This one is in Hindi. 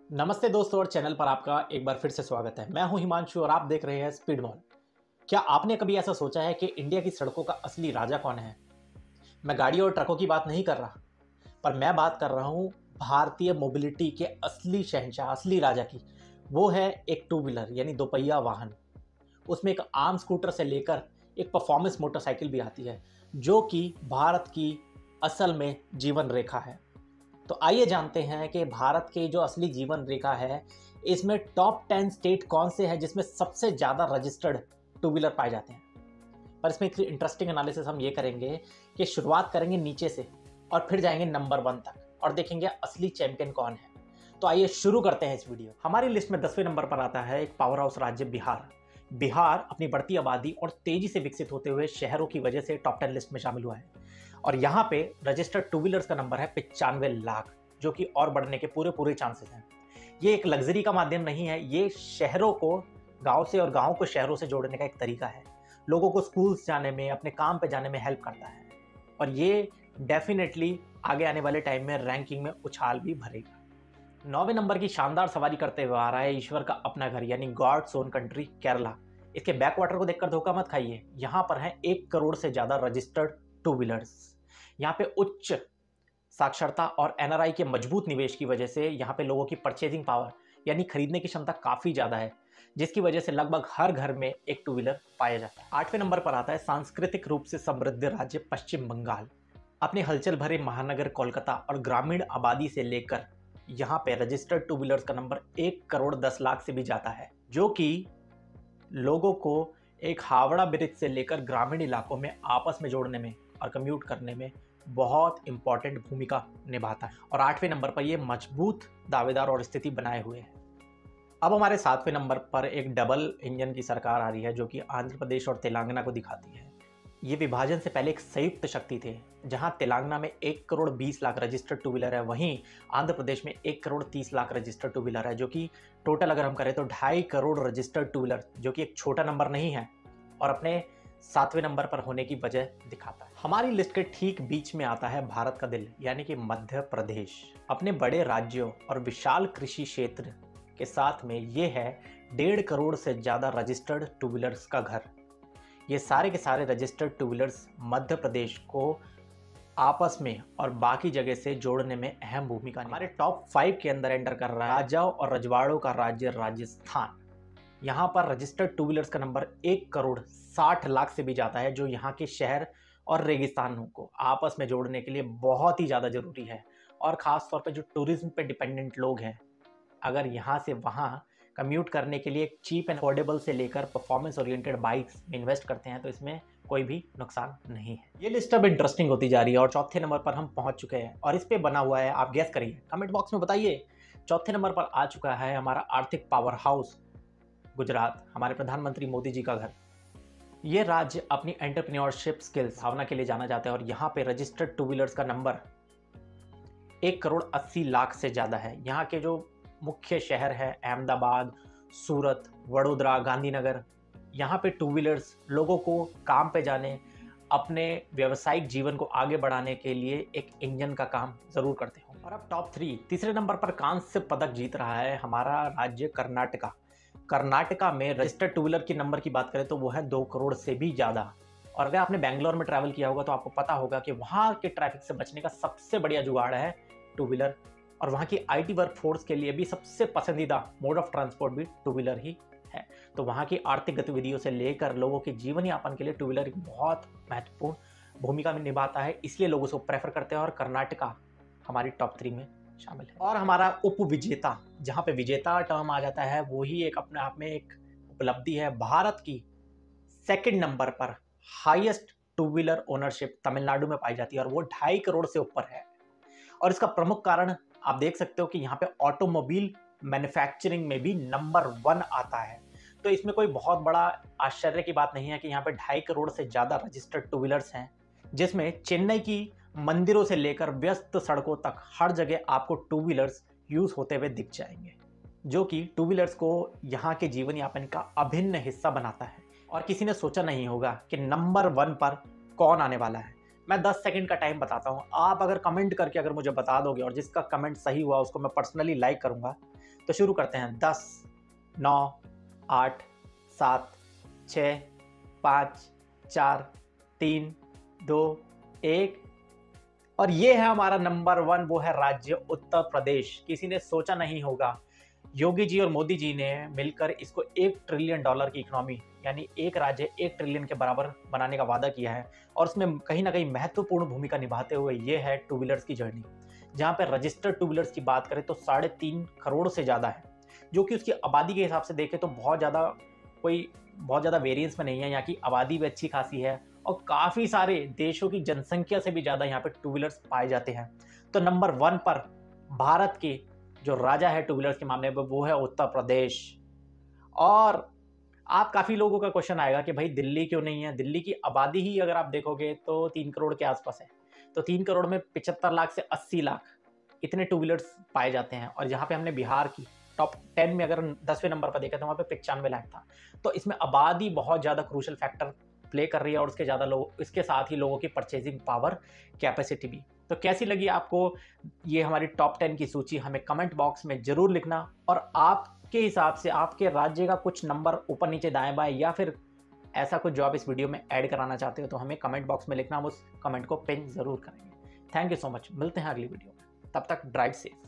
नमस्ते दोस्तों और चैनल पर आपका एक बार फिर से स्वागत है। मैं हूं हिमांशु और आप देख रहे हैं स्पीड मॉल। क्या आपने कभी ऐसा सोचा है कि इंडिया की सड़कों का असली राजा कौन है? मैं गाड़ियों और ट्रकों की बात नहीं कर रहा, पर मैं बात कर रहा हूं भारतीय मोबिलिटी के असली शहंशाह, असली राजा की। वो है एक टू व्हीलर यानी दोपहिया वाहन। उसमें एक आम स्कूटर से लेकर एक परफॉर्मेंस मोटरसाइकिल भी आती है, जो कि भारत की असल में जीवन रेखा है। तो आइए जानते हैं कि भारत की जो असली जीवन रेखा है, इसमें टॉप 10 स्टेट कौन से हैं जिसमें सबसे ज़्यादा रजिस्टर्ड टू व्हीलर पाए जाते हैं। पर इसमें एक इंटरेस्टिंग एनालिसिस हम ये करेंगे कि शुरुआत करेंगे नीचे से और फिर जाएंगे नंबर 1 तक और देखेंगे असली चैंपियन कौन है। तो आइए शुरू करते हैं इस वीडियो। हमारी लिस्ट में 10वें नंबर पर आता है एक पावर हाउस राज्य बिहार। बिहार अपनी बढ़ती आबादी और तेजी से विकसित होते हुए शहरों की वजह से टॉप 10 लिस्ट में शामिल हुआ है और यहाँ पे रजिस्टर्ड टू व्हीलर्स का नंबर है 95 लाख, जो कि और बढ़ने के पूरे पूरे चांसेस हैं। ये एक लग्जरी का माध्यम नहीं है, ये शहरों को गांव से और गांव को शहरों से जोड़ने का एक तरीका है। लोगों को स्कूल्स जाने में, अपने काम पे जाने में हेल्प करता है और ये डेफिनेटली आगे आने वाले टाइम में रैंकिंग में उछाल भी भरेगा। 9वें नंबर की शानदार सवारी करते हुए आ रहा है ईश्वर का अपना घर यानी गॉड्स ओन कंट्री केरला। इसके बैक वाटर को देखकर धोखा मत खाइए, यहाँ पर है 1 करोड़ से ज्यादा रजिस्टर्ड टू व्हीलर्स। यहाँ पे उच्च साक्षरता और एनआरआई के मजबूत निवेश की वजह से यहाँ पे लोगों की परचेजिंग पावर यानी खरीदने की क्षमता काफी ज्यादा है, जिसकी वजह से लगभग हर घर में एक टू व्हीलर पाया जाता है। 8वें नंबर पर आता है सांस्कृतिक रूप से समृद्ध राज्य पश्चिम बंगाल। अपने हलचल भरे महानगर कोलकाता और ग्रामीण आबादी से लेकर यहाँ पे रजिस्टर्ड टू व्हीलर्स का नंबर 1 करोड़ 10 लाख से भी जाता है, जो कि लोगों को एक हावड़ा ब्रिज से लेकर ग्रामीण इलाकों में आपस में जोड़ने में और कम्यूट करने में बहुत इंपॉर्टेंट भूमिका निभाता है। और 8वें नंबर पर यह मजबूत दावेदार और स्थिति बनाए हुए है। अब हमारे 7वें नंबर पर एक डबल इंजन की सरकार आ रही है, जो कि आंध्र प्रदेश और तेलंगाना को दिखाती है। ये विभाजन से पहले एक संयुक्त शक्ति थे, जहां तेलंगाना में 1 crore 20 lakh registered two wheeler है, वहीं आंध्र प्रदेश में 1 crore 30 lakh registered two wheeler है, जो कि टोटल अगर हम करें तो 2.5 करोड़ रजिस्टर्ड टू व्हीलर, जो कि एक छोटा नंबर नहीं है और अपने 7वें नंबर पर होने की वजह दिखाता है। हमारी लिस्ट के ठीक बीच में आता है भारत का दिल यानी कि मध्य प्रदेश। अपने बड़े राज्यों और विशाल कृषि क्षेत्र के साथ में ये है 1.5 करोड़ से ज्यादा रजिस्टर्ड टू व्हीलर्स का घर। ये सारे के सारे registered two wheelers Madhya Pradesh को आपस में और बाकी जगह से जोड़ने में अहम भूमिका हमारे टॉप 5 के अंदर एंटर कर रहा है राजाओं और रजवाड़ों का राज्य राजस्थान। यहाँ पर रजिस्टर्ड टू व्हीलर्स का नंबर 1 करोड़ 60 लाख से भी जाता है, जो यहाँ के शहर और रेगिस्तानों को आपस में जोड़ने के लिए बहुत ही ज़्यादा ज़रूरी है। और ख़ास तौर पे जो टूरिज्म पे डिपेंडेंट लोग हैं, अगर यहाँ से वहाँ कम्यूट करने के लिए एक चीप एंड अफोर्डेबल से लेकर परफॉर्मेंस ओरिएंटेड बाइक्स में इन्वेस्ट करते हैं तो इसमें कोई भी नुकसान नहीं है। ये लिस्ट अब इंटरेस्टिंग होती जा रही है और चौथे नंबर पर हम पहुंच चुके हैं और इस पे बना हुआ है, आप गेस करिए, कमेंट बॉक्स में बताइए। चौथे नंबर पर आ चुका है हमारा आर्थिक पावर हाउस गुजरात, हमारे प्रधानमंत्री मोदी जी का घर। ये राज्य अपनी एंटरप्रेन्योरशिप स्किल्स भावना के लिए जाना जाता है और यहाँ पे रजिस्टर्ड टू व्हीलर्स का नंबर 1 करोड़ 80 लाख से ज़्यादा है। यहाँ के जो मुख्य शहर है अहमदाबाद, सूरत, वडोदरा, गांधीनगर, यहाँ पे टू व्हीलर्स लोगों को काम पे जाने, अपने व्यावसायिक जीवन को आगे बढ़ाने के लिए एक इंजन का काम जरूर करते हो। और अब टॉप 3, तीसरे नंबर पर कांस्य पदक जीत रहा है हमारा राज्य कर्नाटका। कर्नाटका में रजिस्टर्ड टू व्हीलर की नंबर की बात करें तो वो है 2 करोड़ से भी ज़्यादा। और अगर आपने बैंगलोर में ट्रैवल किया होगा तो आपको पता होगा कि वहाँ के ट्रैफिक से बचने का सबसे बढ़िया जुगाड़ है टू व्हीलर, और वहाँ की आईटी वर्क फोर्स के लिए भी सबसे पसंदीदा मोड ऑफ ट्रांसपोर्ट भी टू व्हीलर ही है। तो वहाँ की आर्थिक गतिविधियों से लेकर लोगों के जीवन यापन के लिए टू व्हीलर एक बहुत महत्वपूर्ण भूमिका में निभाता है, इसलिए लोग उसको प्रेफर करते हैं और कर्नाटका हमारी टॉप 3 में शामिल है। और हमारा उप विजेता, जहाँ पे विजेता टर्म आ जाता है, वो ही एक अपने आप में एक उपलब्धि है। भारत की 2nd नंबर पर highest two wheeler ownership Tamil Nadu में पाई जाती है और वो 2.5 करोड़ से ऊपर है। और इसका प्रमुख कारण आप देख सकते हो कि यहाँ पे ऑटोमोबाइल मैन्युफैक्चरिंग में भी नंबर 1 आता है। तो इसमें कोई बहुत बड़ा आश्चर्य की बात नहीं है कि यहाँ पे 2.5 करोड़ से ज़्यादा रजिस्टर्ड टू व्हीलर्स हैं, जिसमें चेन्नई की मंदिरों से लेकर व्यस्त सड़कों तक हर जगह आपको टू व्हीलर्स यूज़ होते हुए दिख जाएंगे, जो कि टू व्हीलर्स को यहाँ के जीवन यापन का अभिन्न हिस्सा बनाता है। और किसी ने सोचा नहीं होगा कि नंबर 1 पर कौन आने वाला है। मैं 10 सेकंड का टाइम बताता हूँ, आप अगर कमेंट करके अगर मुझे बता दोगे और जिसका कमेंट सही हुआ उसको मैं पर्सनली लाइक करूँगा, तो शुरू करते हैं। 10, 9, 8, 7, 6, 5, 4, 3, 2, 1 और ये है हमारा नंबर 1, वो है राज्य उत्तर प्रदेश। किसी ने सोचा नहीं होगा, योगी जी और मोदी जी ने मिलकर इसको $1 ट्रिलियन की इकोनॉमी यानी एक राज्य 1 ट्रिलियन के बराबर बनाने का वादा किया है और उसमें कहीं ना कहीं महत्वपूर्ण भूमिका निभाते हुए ये है टू व्हीलर्स की जर्नी, जहाँ पे रजिस्टर्ड टू व्हीलर्स की बात करें तो 3.5 करोड़ से ज़्यादा है, जो कि उसकी आबादी के हिसाब से देखें तो बहुत ज़्यादा वेरिएंस में नहीं है। यहाँ की आबादी भी अच्छी खासी है और काफ़ी सारे देशों की जनसंख्या से भी ज़्यादा यहाँ पे टू व्हीलर्स पाए जाते हैं। तो नंबर 1 पर भारत के जो राजा है टू व्हीलर्स के मामले में वो है उत्तर प्रदेश। और आप काफ़ी लोगों का क्वेश्चन आएगा कि भाई दिल्ली क्यों नहीं है? दिल्ली की आबादी ही अगर आप देखोगे तो 3 करोड़ के आसपास है। तो 3 करोड़ में 75 लाख से 80 लाख इतने टू व्हीलर्स पाए जाते हैं। और जहाँ पे हमने बिहार की टॉप 10 में अगर 10वें नंबर पर देखा तो वहाँ पे 95 लाख था। तो इसमें आबादी बहुत ज़्यादा क्रूशल फैक्टर प्ले कर रही है और इसके साथ ही लोगों की परचेजिंग पावर, कैपेसिटी भी। तो कैसी लगी आपको ये हमारी टॉप 10 की सूची? हमें कमेंट बॉक्स में ज़रूर लिखना। और आपके हिसाब से आपके राज्य का कुछ नंबर ऊपर नीचे दाएं बाएं या फिर ऐसा कुछ जो आप इस वीडियो में ऐड कराना चाहते हो तो हमें कमेंट बॉक्स में लिखना, हम उस कमेंट को पिन ज़रूर करेंगे। थैंक यू सो मच, मिलते हैं अगली वीडियो में, तब तक ड्राइव सेफ।